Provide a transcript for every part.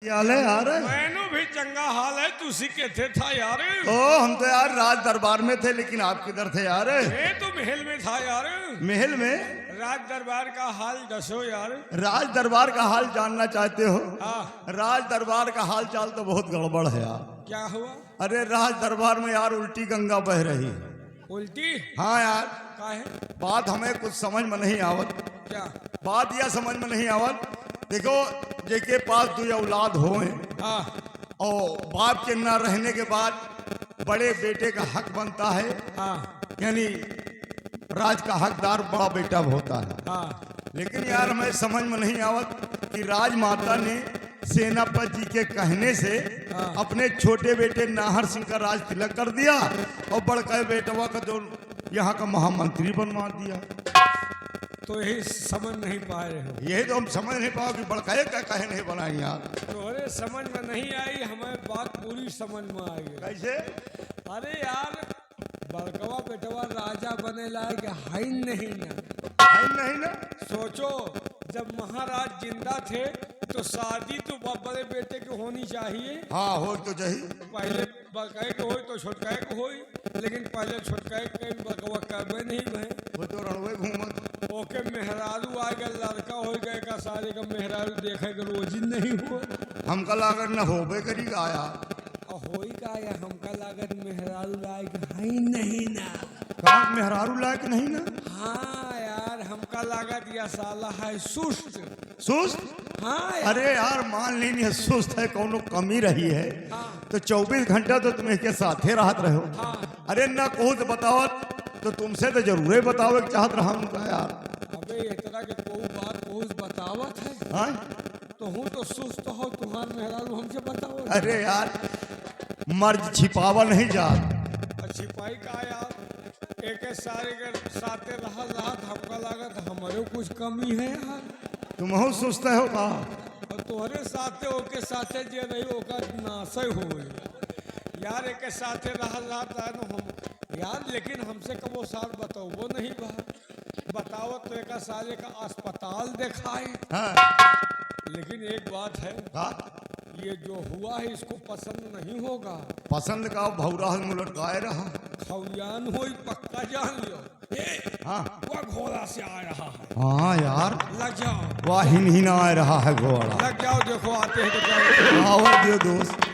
हाल है यार। मैनू भी चंगा हाल है। तुसी किथे था यार? ओ हम तो यार राज दरबार में थे, लेकिन आप किधर थे यार? मैं तो महल में था यार। महल में? राज दरबार का हाल दसो यार। राज दरबार का हाल जानना चाहते हो? हाँ। राज दरबार का हाल चाल तो बहुत गड़बड़ है यार। क्या हुआ? अरे राज दरबार में यार उल्टी गंगा बह रही है। उल्टी? हाँ यार। का है? बात हमें कुछ समझ में नहीं आवत। क्या बात यह समझ में नहीं आवत, देखो जेके पास दो औलाद हो हाँ और बाप के ना रहने के बाद बड़े बेटे का हक बनता है, हाँ यानी राज का हकदार बड़ा बेटा होता है। हाँ। लेकिन यार हमें समझ में नहीं आवत कि राजमाता ने सेनापति जी के कहने से अपने छोटे बेटे नाहर सिंह का राज तिलक कर दिया और बड़का बेटवा का जो यहाँ का महामंत्री बनवा दिया। तो यही समझ नहीं पा रहे हो? यही तो हम समझ नहीं पाओ कि बड़काए का कहे नहीं बनाई यार। तोहरे समझ में नहीं आई, हमें बात पूरी समझ में आई। कैसे? अरे यार बड़कवा बेटवा राजा बने लायक है नहीं ना। है नहीं ना। सोचो जब महाराज जिंदा थे तो शादी तो बड़े बेटे की होनी चाहिए। हाँ हो तो चाहिए। पहले बड़काए के होई तो छोटकाए के होई, लेकिन पहले छोटकाए के बड़कवा कबे नहीं भय। वो तो रणवे घूमत। ओके मेहरारू आ गए, लड़का हो गए का सारे का मेहरारू देखे के रोज ही नहीं हुआ। हमका लागत न होबे करी का आया। होई का या हमका लागत मेहरारू लायक है नहीं ना। कहाँ मेहरारू लायक नहीं ना? हाँ यार हमका लागत या साला है सुस्त। सुस्त? हाँ यार। अरे यार मान लीजिए सुस्त है, कोनो कमी रही है तो 24 घंटा तो तुम इसके साथे रहत रहो। अरे ना कहूँ तो बतावत तो तुमसे तो जरूर ही बतावे चाहत रहा उनका यार। अबे इतना के कोई बात कोई बतावत है? हाँ? तो हूँ तो सुस्त हो, तुम्हार मेहरारू हमसे बताओ। अरे यार मर्ज छिपावा नहीं जात। छिपाई का यार, एक सारे के साथे रहा हमका लागत हमारे कुछ कमी है यार। तुम हो सुस्त हो का? और तुम्हारे साथे ओके साथे जे रही ओका नाशे हो यार। एक साथे रहा हम यार, लेकिन हमसे कबो साल बताओ नहीं बा। बताओ तो एक साले का अस्पताल दिखाए। हाँ। लेकिन एक बात है, ये जो हुआ है इसको पसंद नहीं होगा। पसंद का भौरा मुलट गाय रहा। खौयान हो पक्का जान लियो। हाँ वह घोड़ा से आ रहा है। हाँ यार लग जाओ। वाहिन ही ना आ रहा है घोड़ा। लग जाओ, देखो आते हैं तो क्या। आओ दियो दोस्त।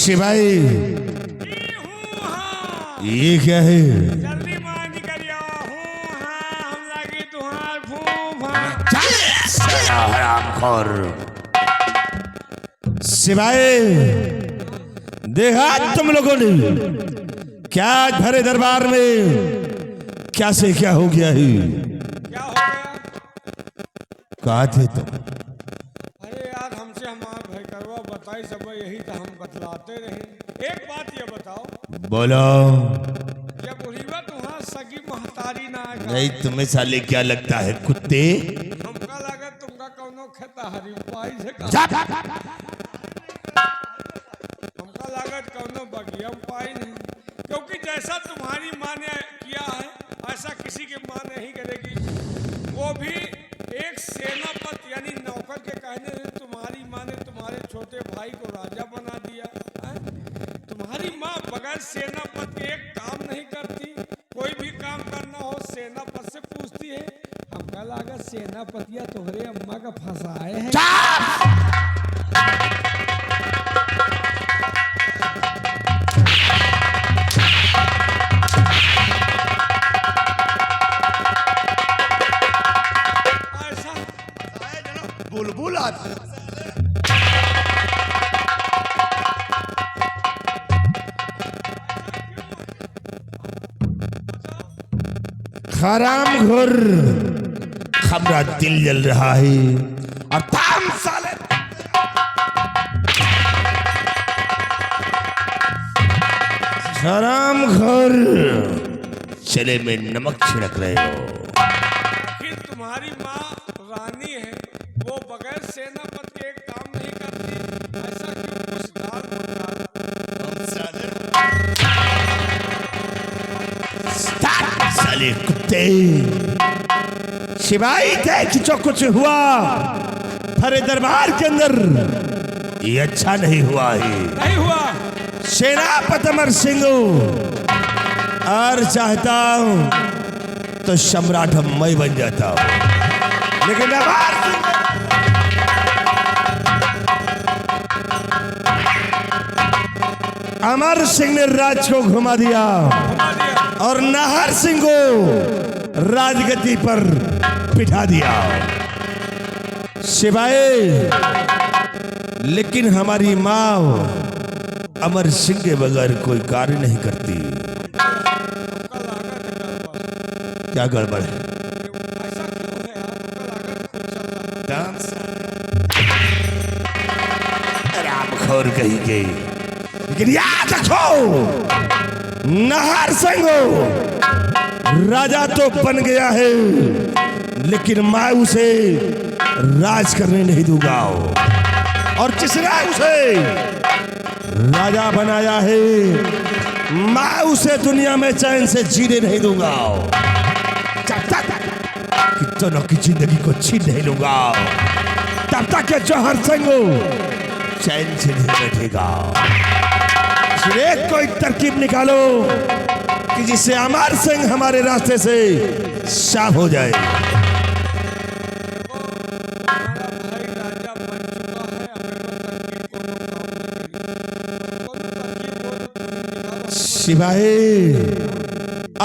शिवाई हाँ ये क्या है? जल्दी मार निकल जाओ हूँ हाँ हम लगी तुहार फूफ हाँ साला हरामखोर। शिवाई देखा तुम लोगों ने क्या आज भरे दरबार में क्या से क्या हो गया है? क्या हो गया? कहा थे तुम? अरे यार हमसे हमार भाई करवा बताई सब यही तो हम बतलाते रहे। एक बात ये बताओ बोलो। जब उरीवा तुहार सगी महतारी ना आएगा नहीं तुम्हें साले क्या लगता है कुत्ते? हमका लागत तुमका कौनो खेता हरी उपाय से का चुप! हमका लागत कौनो बगिया उपाय नहीं क्योंकि जैसा तुम्हारी माँ ने किया है ऐसा किसी की माँ नहीं करेगी। वो भी एक सेनापति यानी नौकर के कहने से तुम्हारी माँ ने तुम्हारे छोटे भाई को राजा बना दिया है? तुम्हारी माँ बगैर सेनापति के एक काम नहीं करती। कोई भी काम करना हो सेनापति से पूछती है। हमका लागत सेनापतिया तुम्हारे अम्मा का फंसाए है। ऐसा बुलबुल आती हराम घोर हमारा दिल जल रहा है और ताम साले हराम घोर चले में नमक छिड़क रहे हो। आखिर तुम्हारी माँ रानी है वो बगैर सेनापति के एक काम नहीं करती। ऐसा क्यों कुछ दाल साले कुत्ते शिवाई देख जो कुछ हुआ भरे दरबार के अंदर ये अच्छा नहीं हुआ है। नहीं हुआ। सेनापति अमर सिंह और चाहता हूं तो सम्राट मैं बन जाता हूं लेकिन अमर सिंह ने राज को घुमा दिया और नाहर सिंह को राजगद्दी पर बिठा दिया। सिवाय लेकिन हमारी माँ अमर सिंह के बगैर कोई कार्य नहीं करती। हमका लागत है गड़बड़। क्या गड़बड़ है? ऐसा क्यों है यार? हमका लागत खुद चल रहा है। रामखोर कही गई लेकिन याद रखो नाहर सिंह राजा तो बन गया है लेकिन मैं उसे राज करने नहीं दूंगा और जिसने उसे राजा बनाया है मैं उसे दुनिया में चैन से जीने नहीं दूंगा। जब तक कि दोनों की जिंदगी को छीन नहीं लूंगा तब तक के जौहर सिंह चैन से नहीं बैठेगा। एक कोई तरकीब निकालो कि जिससे अमर सिंह हमारे रास्ते से साफ हो जाए। हमारा भाई राजा बन चुका है। हमें को तरकीब को काम नहीं करी। सिवाय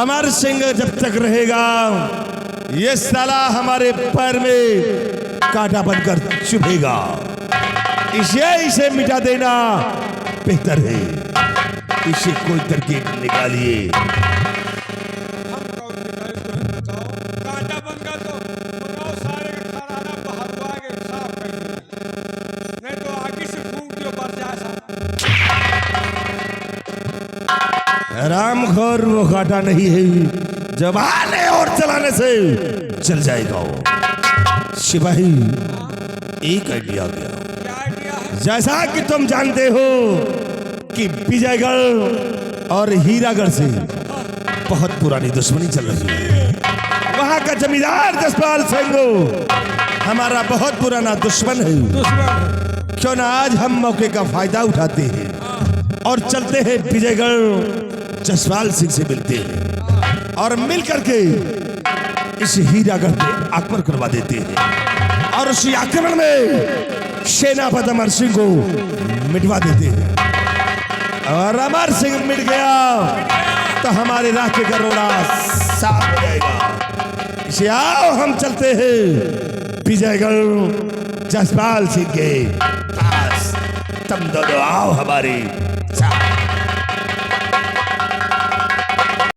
अमर सिंह जब तक रहेगा ये साला हमारे पैर में कांटा बनकर चुभेगा। इसे मिटा देना बेहतर है। इसे कोई तरकीब निकालिए। हम कौन निकाले तुम्हें बताओ। कांटा बन गया तो मंगाओ सारे का खराना बहरवा के साफ कर दो। नहीं तो आगे से फूंक दियो पर जैसा। रामखोर वो कांटा नहीं है जब आने और चलाने से चल जाएगा। सिपाही एक आइडिया आ गया। क्या आइडिया है? जैसा कि तुम जानते हो कि विजयगढ़ और हीरागढ़ से बहुत पुरानी दुश्मनी चल रही है। वहां का जमींदार जसपाल सिंह हमारा बहुत पुराना दुश्मन है। दुश्मन क्यों ना आज हम मौके का फायदा उठाते हैं और चलते हैं विजयगढ़ जसपाल सिंह से मिलते हैं और मिल करके इस हीरागढ़ पे आक्रमण करवा देते हैं और उसी आक्रमण में सेनापति अमर सिंह को मिटवा देते हैं। और अमर सिंह मिट गया तो हमारे राह के गरोड़ा साफ हो जाएगा। इसे आओ हम चलते हैं विजयगढ़ जसपाल सिंह के पास। तुम दोनों आओ हमारे साथ।